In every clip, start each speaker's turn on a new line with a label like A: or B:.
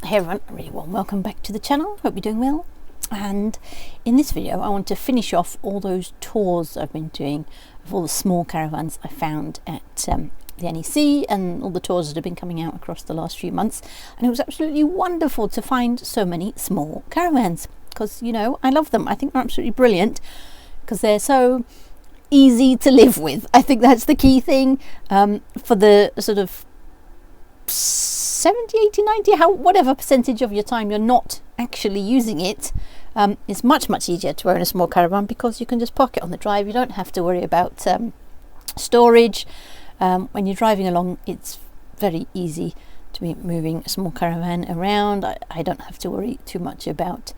A: Hey everyone, a really warm welcome back to the channel. Hope you're doing well. And in this video I want to finish off all those tours I've been doing of all the small caravans I found at the NEC and all the tours that have been coming out across the last few months. And it was absolutely wonderful to find so many small caravans because, you know, I love them. I think they're absolutely brilliant because they're so easy to live with. I think that's the key thing for the sort of 70, 80, 90, whatever percentage of your time you're not actually using it. It's much easier to own a small caravan because you can just park it on the drive. You don't have to worry about storage. When you're driving along, it's very easy to be moving a small caravan around. I don't have to worry too much about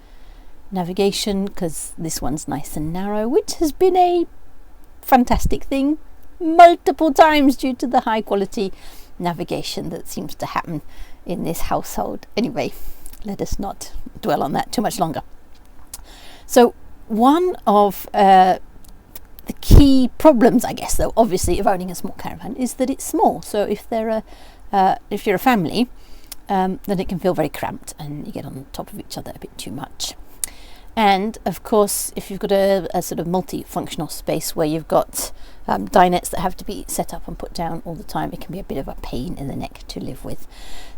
A: navigation because this one's nice and narrow, which has been a fantastic thing multiple times due to the high quality navigation that seems to happen in this household. Anyway, let us not dwell on that too much longer. So one of the key problems, I guess, though, obviously, of owning a small caravan is that it's small. So if you're a family, then it can feel very cramped and you get on top of each other a bit too much. And of course, if you've got a sort of multi-functional space where you've got dinettes that have to be set up and put down all the time, it can be a bit of a pain in the neck to live with.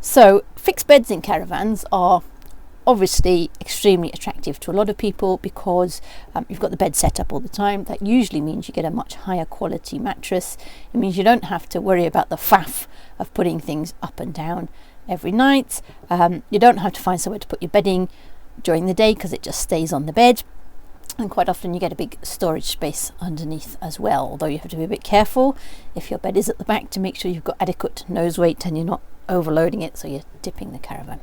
A: So fixed beds in caravans are obviously extremely attractive to a lot of people because you've got the bed set up all the time. That usually means you get a much higher quality mattress. It means you don't have to worry about the faff of putting things up and down every night. You don't have to find somewhere to put your bedding during the day because it just stays on the bed, and quite often you get a big storage space underneath as well, although you have to be a bit careful if your bed is at the back to make sure you've got adequate nose weight and you're not overloading it so you're tipping the caravan.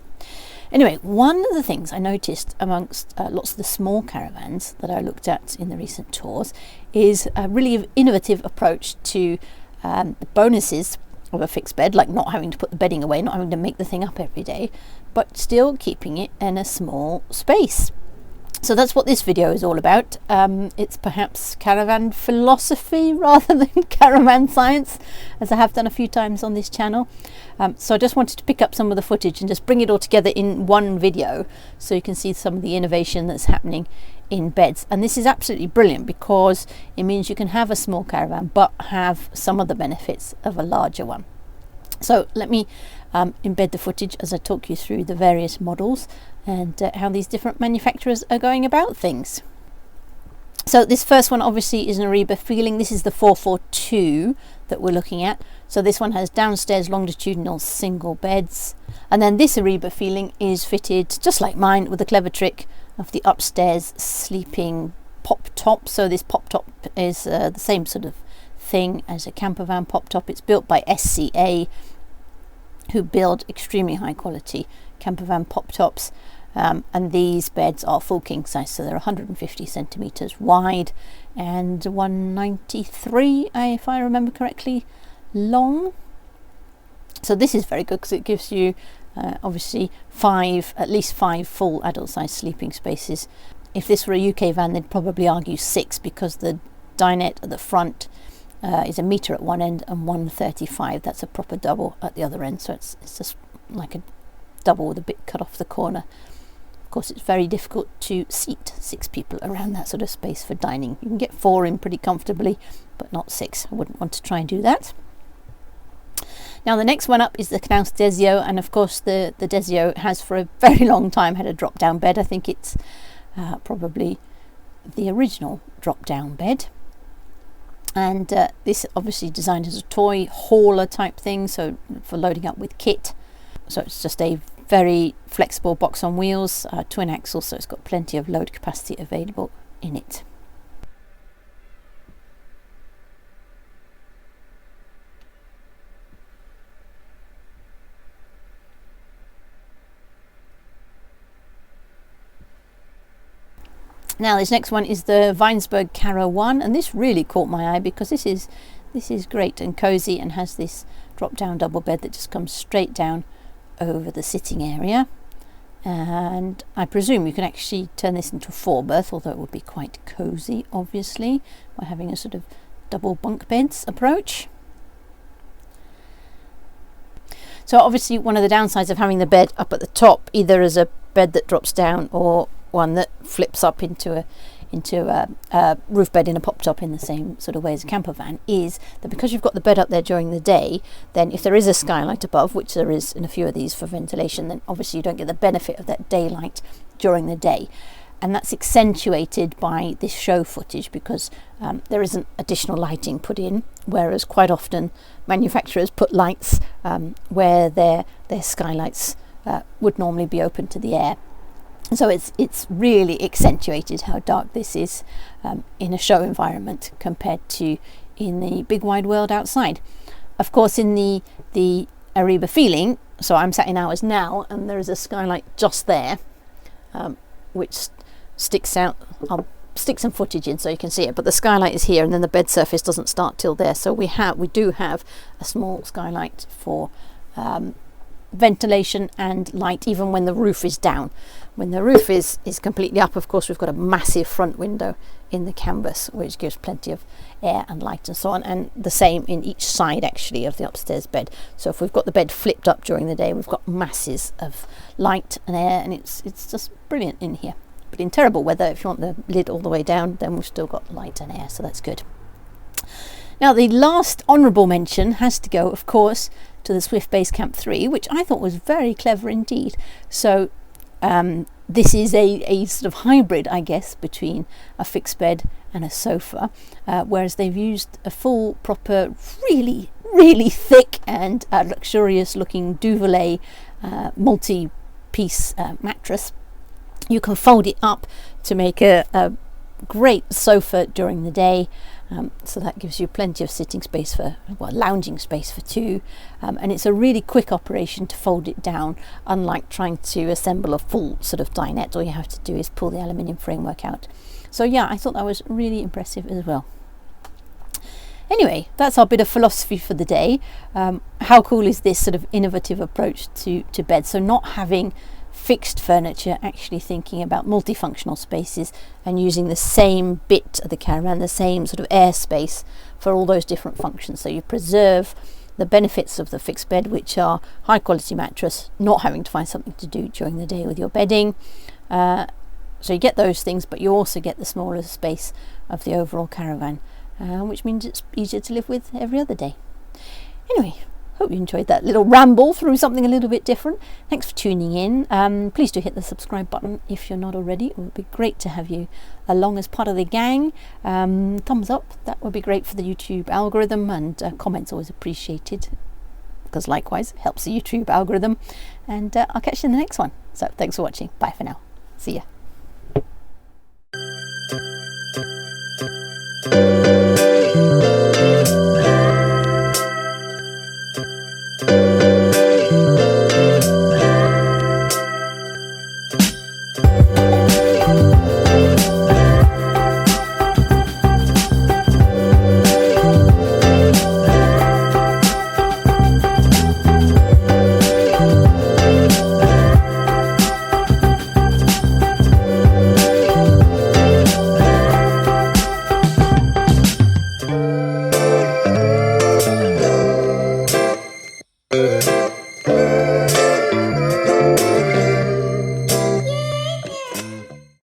A: Anyway, one of the things I noticed amongst lots of the small caravans that I looked at in the recent tours is a really innovative approach to the bonuses of a fixed bed, like not having to put the bedding away, not having to make the thing up every day, but still keeping it in a small space. So that's what this video is all about. It's perhaps caravan philosophy rather than caravan science, as I have done a few times on this channel. So I just wanted to pick up some of the footage and just bring it all together in one video so you can see some of the innovation that's happening in beds. And this is absolutely brilliant because it means you can have a small caravan but have some of the benefits of a larger one. So let me embed the footage as I talk you through the various models and how these different manufacturers are going about things. So this first one obviously is an Ariba feeling. This is the 442 that we're looking at. So this one has downstairs longitudinal single beds, and then this Ariba feeling is fitted just like mine with a clever trick of the upstairs sleeping pop top. So this pop top is the same sort of thing as a camper van pop top. It's built by SCA, who build extremely high quality camper van pop tops, and these beds are full king size, so they're 150 centimeters wide and 193, if I remember correctly, long. So this is very good because it gives you obviously at least five full adult size sleeping spaces. If this were a UK van, they'd probably argue 6 because the dinette at the front is a metre at one end and 135. That's a proper double at the other end, so it's just like a double with a bit cut off the corner. Of course, it's very difficult to seat 6 people around that sort of space for dining. You can get 4 in pretty comfortably, but not 6. I wouldn't want to try and do that. Now the next one up is the Knaus Desio, and of course the Desio has for a very long time had a drop down bed. I think it's probably the original drop down bed. And this obviously designed as a toy hauler type thing, so for loading up with kit. So it's just a very flexible box on wheels, twin axle, so it's got plenty of load capacity available in it. Now this next one is the Winesburg Caro 1, and this really caught my eye because this is great and cozy and has this drop down double bed that just comes straight down over the sitting area, and I presume you can actually turn this into a 4-berth, although it would be quite cozy obviously by having a sort of double bunk beds approach. So obviously one of the downsides of having the bed up at the top, either as a bed that drops down or one that flips up into a roof bed in a pop top in the same sort of way as a camper van, is that because you've got the bed up there during the day, then if there is a skylight above, which there is in a few of these for ventilation, then obviously you don't get the benefit of that daylight during the day. And that's accentuated by this show footage because there isn't additional lighting put in, whereas quite often manufacturers put lights where their skylights would normally be open to the air. So it's really accentuated how dark this is in a show environment compared to in the big wide world outside. Of course, in the Ariba feeling, so I'm sat in ours now, and there is a skylight just there, which sticks out. I'll stick some footage in so you can see it, but the skylight is here, and then the bed surface doesn't start till there. So we do have a small skylight for ventilation and light, even when the roof is down. When the roof is completely up, of course, we've got a massive front window in the canvas, which gives plenty of air and light and so on, and the same in each side actually of the upstairs bed. So if we've got the bed flipped up during the day, we've got masses of light and air, and it's just brilliant in here. But in terrible weather, if you want the lid all the way down, then we've still got light and air, so that's good. Now, the last honourable mention has to go, of course, to the Swift Base Camp 3, which I thought was very clever indeed. So this is a sort of hybrid, I guess, between a fixed bed and a sofa, whereas they've used a full, proper, really, really thick and luxurious looking Duvet multi-piece mattress. You can fold it up to make a great sofa during the day, so that gives you plenty of sitting space for, well, lounging space for two, and it's a really quick operation to fold it down, unlike trying to assemble a full sort of dinette. All you have to do is pull the aluminium framework out. So yeah, I thought that was really impressive as well. Anyway, that's our bit of philosophy for the day. How cool is this sort of innovative approach to bed? So not having fixed furniture, actually thinking about multifunctional spaces and using the same bit of the caravan, the same sort of airspace for all those different functions. So you preserve the benefits of the fixed bed, which are high quality mattress, not having to find something to do during the day with your bedding. So you get those things, but you also get the smaller space of the overall caravan, which means it's easier to live with every other day. Anyway, hope you enjoyed that little ramble through something a little bit different. Thanks for tuning in. Please do hit the subscribe button if you're not already. It would be great to have you along as part of the gang. Thumbs up, that would be great for the YouTube algorithm, and comments always appreciated, because likewise it helps the YouTube algorithm. And I'll catch you in the next one. So thanks for watching. Bye for now. See ya.